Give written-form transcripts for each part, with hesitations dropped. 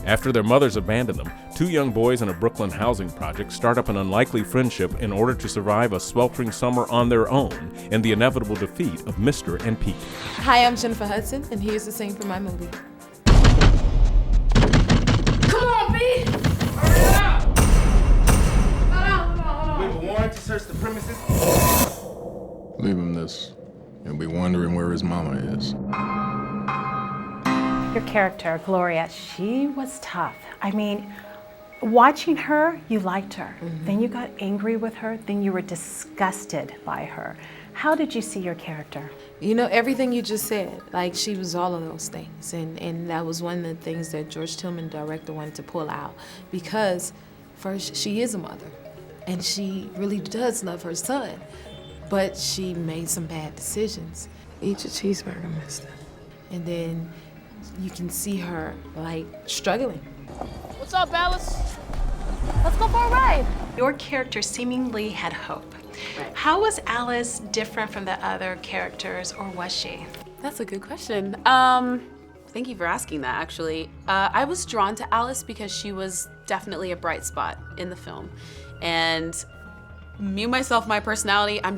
After their mothers abandon them, two young boys in a Brooklyn housing project start up an unlikely friendship in order to survive a sweltering summer on their own and the inevitable defeat of Mr. and Pete. Hi, I'm Jennifer Hudson, and here's the scene from my movie. Come on, B! Hurry up! Hold on. We have a warrant to search the premises. Leave him this. He'll be wondering where his mama is. Your character, Gloria, she was tough. I mean, watching her, you liked her. Then you got angry with her, then you were disgusted by her. How did you see your character? You know, everything you just said, like she was all of those things. And that was one of the things that George Tillman, the director, wanted to pull out. Because first, she is a mother, and she really does love her son. But she made some bad decisions. Eat your cheeseburger, mister. And then you can see her, like, struggling. What's up, Alice? Let's go for a ride. Your character seemingly had hope. Right. How was Alice different from the other characters, or was she? That's a good question. Thank you for asking that, actually. I was drawn to Alice because she was definitely a bright spot in the film. And me, myself, my personality, I'm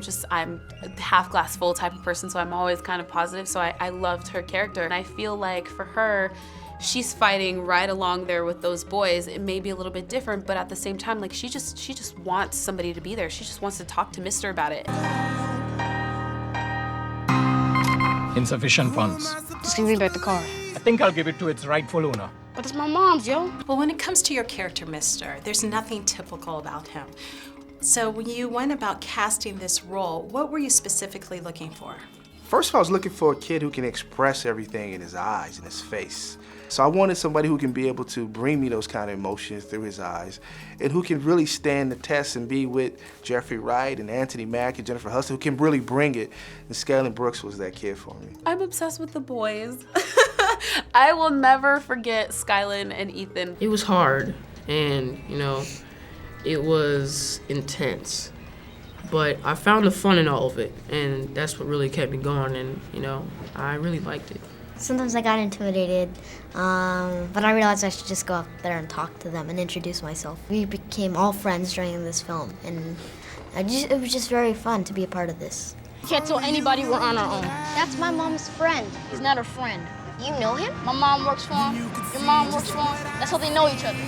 a half glass full type of person, so I'm always kind of positive, so I loved her character. And I feel like for her, she's fighting right along there with those boys. It may be a little bit different, but at the same time, like she just wants somebody to be there. She just wants to talk to Mister about it. Insufficient funds. Just give me back the car. I think I'll give it to its rightful owner. But it's my mom's, yo. Well, when it comes to your character, Mister, there's nothing typical about him. So when you went about casting this role, what were you specifically looking for? First of all, I was looking for a kid who can express everything in his eyes and his face. So I wanted somebody who can be able to bring me those kind of emotions through his eyes and who can really stand the test and be with Jeffrey Wright and Anthony Mack and Jennifer Hudson, who can really bring it. And Skylan Brooks was that kid for me. I'm obsessed with the boys. I will never forget Skylan and Ethan. It was hard, and, you know, it was intense. But I found the fun in all of it, and that's what really kept me going, and, you know, I really liked it. Sometimes I got intimidated, but I realized I should just go up there and talk to them and introduce myself. We became all friends during this film, and it was just very fun to be a part of this. Can't tell anybody we're on our own. That's my mom's friend. He's not her friend. You know him? My mom works for him. Your mom works for him. That's how they know each other.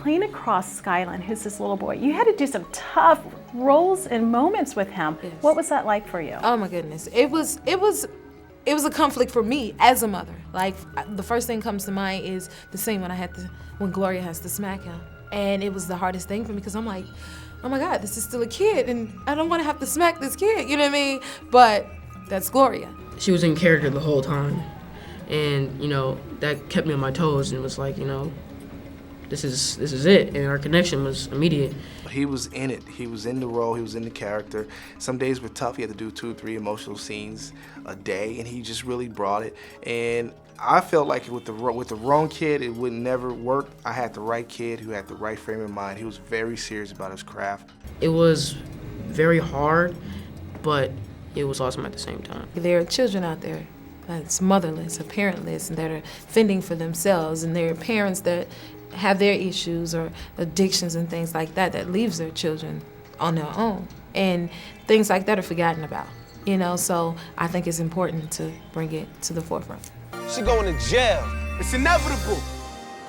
Playing across Skylan, who's this little boy, you had to do some tough roles and moments with him. Yes. What was that like for you? Oh my goodness, it was a conflict for me as a mother. Like the first thing comes to mind is the scene when Gloria has to smack him, and it was the hardest thing for me because I'm like, oh my God, this is still a kid, and I don't want to have to smack this kid. You know what I mean? But that's Gloria. She was in character the whole time, and you know that kept me on my toes, and it was like, you know, this is it, and our connection was immediate. He was in it. He was in the role. He was in the character. Some days were tough. He had to do 2 or 3 emotional scenes a day, and he just really brought it. And I felt like with the wrong kid, it would never work. I had the right kid who had the right frame of mind. He was very serious about his craft. It was very hard, but it was awesome at the same time. There are children out there that's motherless or parentless and that are fending for themselves, and there are parents that have their issues or addictions and things like that leaves their children on their own. And things like that are forgotten about, you know, so I think it's important to bring it to the forefront. She going to jail. It's inevitable.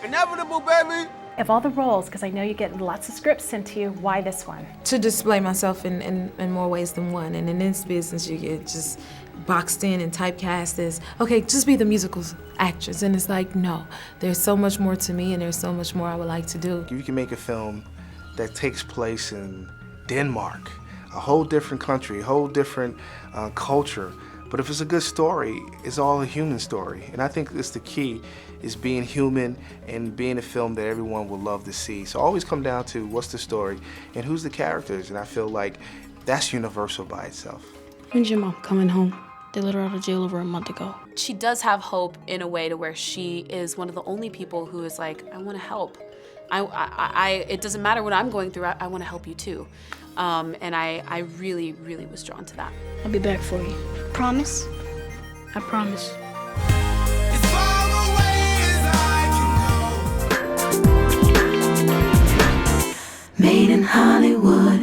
Inevitable, baby. Of all the roles, because I know you get lots of scripts sent to you, why this one? To display myself in more ways than one. And in this business, you get just boxed in and typecast as, okay, just be the musical actress. And it's like, no, there's so much more to me and there's so much more I would like to do. You can make a film that takes place in Denmark, a whole different country, a whole different culture. But if it's a good story, it's all a human story. And I think that's the key, is being human and being a film that everyone will love to see. So always come down to what's the story and who's the characters. And I feel like that's universal by itself. When's your mom coming home? They let her out of jail over a month ago. She does have hope in a way to where she is one of the only people who is like, I want to help. It doesn't matter what I'm going through, I want to help you too. And I really, really was drawn to that. I'll be back for you. Promise? I promise. As far away as I can go. Made in Hollywood.